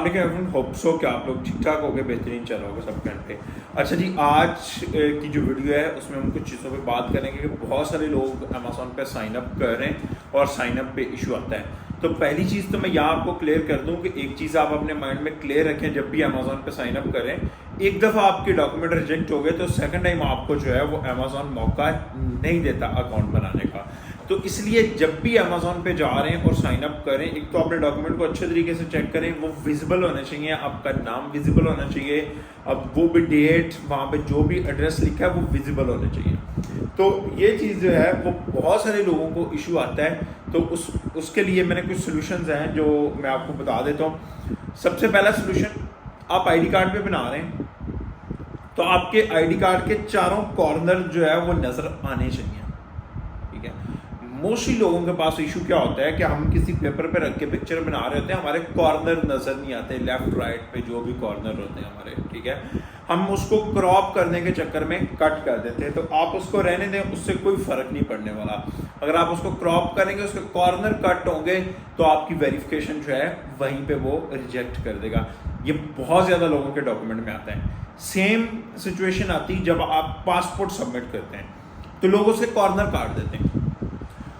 अस्सलाम hope so कि आप लोग ठीक ठाक होगे, बेहतरीन चल रहा होगा सब घर पे। अच्छा जी, आज की जो वीडियो है उसमें हम कुछ चीज़ों पे बात करेंगे कि बहुत सारे लोग अमेज़ॉन पे साइन अप कर रहे हैं और साइन अप पे इशू आता है। तो पहली चीज़ तो मैं यहाँ आपको क्लियर कर दूँ कि एक चीज़ आप अपने माइंड में क्लियर रखें, जब भी अमेज़ॉन पे साइन अप करें, एक दफ़ा आपके डॉक्यूमेंट रिजेक्ट हो गए तो सेकंड टाइम आपको जो है वो अमेज़ॉन मौका नहीं देता अकाउंट बनाने का। तो इसलिए जब भी अमेज़ॉन पे जा रहे हैं और साइन अप करें, एक तो अपने डॉक्यूमेंट को अच्छे तरीके से चेक करें, वो विजिबल होने चाहिए, आपका नाम विजिबल होना चाहिए, अब वो भी डेट, वहाँ पे जो भी एड्रेस लिखा है वो विजिबल होने चाहिए। तो ये चीज़ जो है वो बहुत सारे लोगों को इशू आता है, तो उसके लिए मैंने कुछ सोल्यूशंस हैं जो मैं आपको बता देता हूँ। सबसे पहला सोल्यूशन, आप आईडी कार्ड पे बना रहे हैं तो आपके आईडी कार्ड के चारों कॉर्नर जो है वो नज़र आने चाहिए। ठीक है, मोस्टली लोगों के पास इशू क्या होता है कि हम किसी पेपर पे रख के पिक्चर बना रहे होते हैं, हमारे कॉर्नर नज़र नहीं आते, लेफ्ट राइट पे जो भी कॉर्नर होते हैं हमारे, ठीक है, हम उसको क्रॉप करने के चक्कर में कट कर देते हैं। तो आप उसको रहने दें, उससे कोई फ़र्क नहीं पड़ने वाला। अगर आप उसको क्रॉप करेंगे, उसके कॉर्नर कट होंगे तो आपकी वेरिफिकेशन जो है वहीं पे वो रिजेक्ट कर देगा। ये बहुत ज़्यादा लोगों के डॉक्यूमेंट में आता है। सेम सिचुएशन आती है जब आप पासपोर्ट सबमिट करते हैं, तो लोग उसके कॉर्नर काट देते हैं।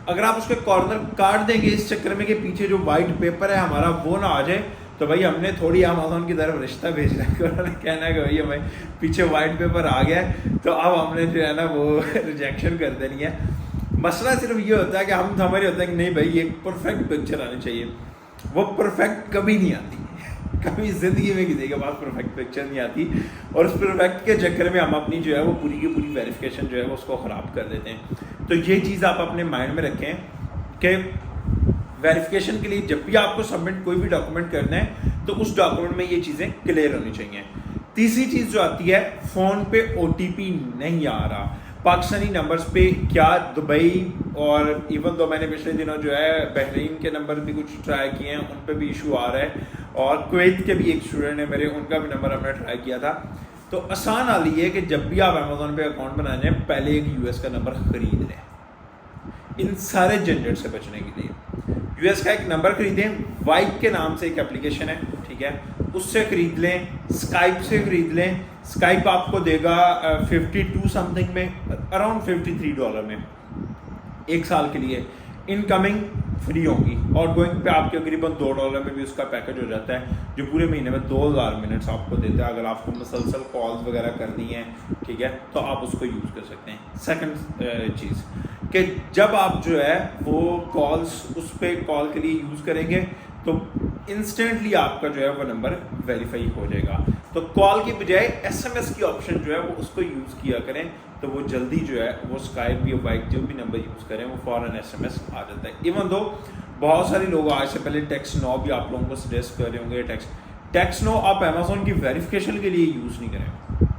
अगर आप उसके कॉर्नर काट देंगे इस चक्कर में कि पीछे जो वाइट पेपर है हमारा वो ना आ जाए, तो भाई हमने थोड़ी अमेज़ॉन की तरफ रिश्ता भेजना है, उन्होंने कहना है कि भैया भाई पीछे वाइट पेपर आ गया है तो अब हमने जो है ना वो रिजेक्शन कर देनी है। मसला सिर्फ ये होता है कि हम हमारे होता है कि नहीं भाई एक परफेक्ट पिक्चर आनी चाहिए। वो परफेक्ट कभी नहीं आती, कभी जिंदगी में किसी के पास परफेक्ट पिक्चर नहीं आती, और उस परफेक्ट के चक्कर में हम अपनी जो है वो पूरी की पूरी वेरिफिकेशन जो है वो उसको ख़राब कर देते हैं। तो ये चीज़ आप अपने माइंड में रखें कि वेरिफिकेशन के लिए जब भी आपको सबमिट कोई भी डॉक्यूमेंट करना है तो उस डॉक्यूमेंट में ये चीज़ें क्लियर होनी चाहिए। तीसरी चीज़ जो आती है, फ़ोन पे OTP नहीं आ रहा पाकिस्तानी नंबर्स पे। क्या दुबई और इवन तो मैंने पिछले दिनों जो है बहरीन के नंबर भी कुछ ट्राई किए हैं, उन पे भी इशू आ रहा है, और कुवैत के भी एक स्टूडेंट है मेरे, उनका भी नंबर हमने ट्राई किया था। तो आसान हाल ये है कि जब भी आप अमेज़ॉन पे अकाउंट बनाने हैं, पहले एक US का नंबर खरीद लें, इन सारे झंझट से बचने के लिए। US का एक नंबर खरीदें, वाइप के नाम से एक एप्लीकेशन है, ठीक है, उससे खरीद लें, स्काइप से खरीद लें। स्काइप आपको देगा 52 समथिंग में, अराउंड $53 में, एक साल के लिए। इनकमिंग फ्री होगी और गोइंग पे आपके करीबन $2 में भी उसका पैकेज हो जाता है, जो पूरे महीने में 2000 मिनट्स आपको देता है। अगर आपको मुसलसल कॉल्स वगैरह करनी है, ठीक है, तो आप उसको यूज़ कर सकते हैं। सेकंड चीज़ कि जब आप जो है वो कॉल्स उस पर कॉल के लिए यूज़ करेंगे तो इंस्टेंटली आपका जो है वो नंबर वेरीफाई हो जाएगा। तो कॉल की बजाय SMS की ऑप्शन जो है वो उसको यूज़ किया करें, तो वो जल्दी जो है वो स्काइप या वाइप जो भी नंबर यूज़ करें वो फ़ौरन SMS आ जाता है। इवन दो बहुत सारे लोग आज से पहले टेक्स्ट नो भी आप लोगों को सजेस्ट कर रहे होंगे। टेक्स्ट नो आप अमेज़ॉन की वेरिफिकेशन के लिए यूज़ नहीं करें।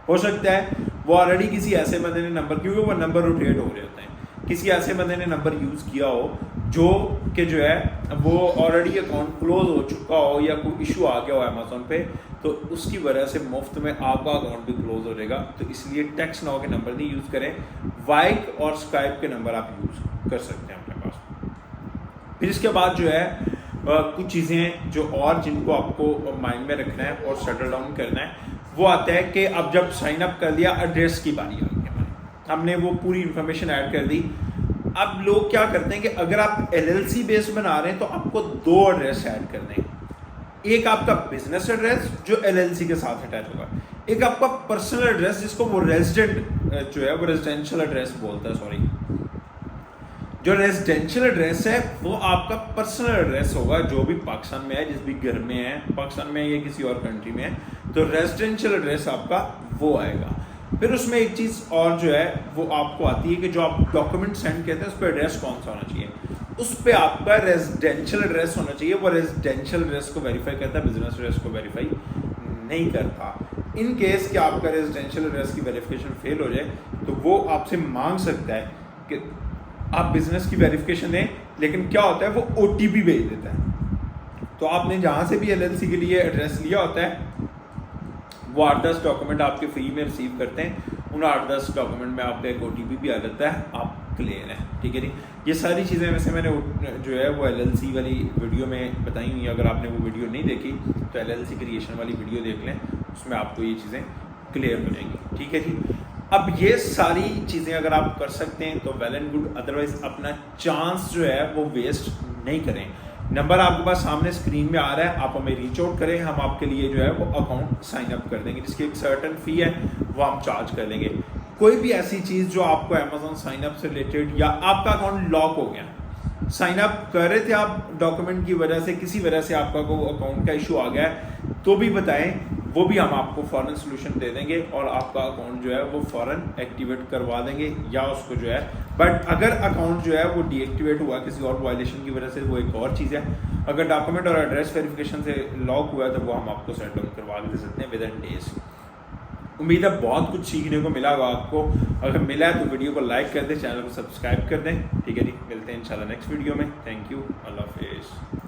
हो सकता है वो ऑलरेडी किसी ऐसे बंदे ने नंबर, क्योंकि वो नंबर रोटेट हो रहे होते हैं, किसी ऐसे बंदे ने नंबर यूज़ किया हो जो कि जो है वो ऑलरेडी अकाउंट क्लोज हो चुका हो या कोई इशू आ गया हो अमेज़ॉन पे, तो उसकी वजह से मुफ्त में आपका अकाउंट भी क्लोज हो जाएगा। तो इसलिए टेक्स्ट नाउ के नंबर नहीं यूज़ करें, वाइप और स्काइप के नंबर आप यूज़ कर सकते हैं अपने पास। फिर इसके बाद जो है कुछ चीज़ें जो और जिनको आपको माइंड में रखना है और सेटल डाउन करना है, वो आता है कि अब जब साइन अप कर लिया, एड्रेस की बारी आ गई हमारी, हमने वो पूरी इन्फॉर्मेशन ऐड कर दी। अब लोग क्या करते हैं कि अगर आप LLC बेस बना रहे हैं तो आपको 2 एड्रेस ऐड करने हैं। एक आपका बिजनेस एड्रेस जो LLC के साथ अटैच होगा, एक आपका पर्सनल एड्रेस जिसको वो रेजिडेंट जो है वो रेजिडेंशियल एड्रेस बोलता है, सॉरी, जो रेजिडेंशियल एड्रेस है वो आपका पर्सनल एड्रेस होगा, जो भी पाकिस्तान में है, जिस भी घर में है, पाकिस्तान में या किसी और कंट्री में है, तो रेजिडेंशियल एड्रेस आपका वो आएगा। फिर उसमें एक चीज़ और जो है वो आपको आती है कि जो आप डॉक्यूमेंट सेंड करते हैं उस पर एड्रेस कौन सा होना चाहिए, उस पर आपका रेजिडेंशियल एड्रेस होना चाहिए। वो रेजिडेंशियल एड्रेस को वेरीफाई करता है, बिजनेस एड्रेस को वेरीफाई नहीं करता। इन केस कि आपका रेजिडेंशियल एड्रेस की वेरिफिकेशन फेल हो जाए तो वो आपसे मांग सकता है कि आप बिजनेस की वेरिफिकेशन दें, लेकिन क्या होता है वो OTP भेज देता है। तो आपने जहाँ से भी LLC के लिए एड्रेस लिया होता है वो 8-10 डॉक्यूमेंट आपके फ्री में रिसीव करते हैं, उन 8-10 डॉक्यूमेंट में आपका एक OTP भी आ जाता है। आप क्लियर है। ठीक है जी, ये सारी चीज़ें वैसे मैंने जो है वो LLC वाली वीडियो में बताई हुई है। अगर आपने वो वीडियो नहीं देखी तो LLC क्रिएशन वाली वीडियो देख लें, उसमें आपको ये चीज़ें क्लियर हो जाएंगी। ठीक है जी, अब ये सारी चीज़ें अगर आप कर सकते हैं तो वेल एंड गुड, अदरवाइज अपना चांस जो है वो वेस्ट नहीं करें। नंबर आपके पास सामने स्क्रीन में आ रहा है, आप हमें रीच आउट करें, हम आपके लिए जो है वो अकाउंट साइन अप कर देंगे, जिसकी एक सर्टेन फ़ी है वो हम चार्ज कर लेंगे। कोई भी ऐसी चीज़ जो आपको अमेजोन साइन अप से रिलेटेड, या आपका अकाउंट लॉक हो गया, साइन अप कर रहे थे आप डॉक्यूमेंट की वजह से, किसी वजह से आपका को अकाउंट का इशू आ गया है, तो भी बताएं, वो भी हम आपको फ़ौरन सोल्यूशन दे देंगे और आपका अकाउंट जो है वो फ़ौरन एक्टिवेट करवा देंगे, या उसको जो है, बट अगर अकाउंट जो है वो डीएक्टिवेट हुआ किसी और वायलेशन की वजह से, वो एक और चीज़ है। अगर डॉक्यूमेंट और एड्रेस वेरिफिकेशन से लॉक हुआ है तो वो हम आपको सेट डाउन करवा दे सकते हैं विद इन डेज। उम्मीद है बहुत कुछ सीखने को मिला होगा आपको। अगर मिला है तो वीडियो को लाइक कर दें, चैनल को सब्सक्राइब कर दें। ठीक है जी, मिलते हैं इंशाल्लाह नेक्स्ट वीडियो में। थैंक यू, अल्लाह हाफिज़।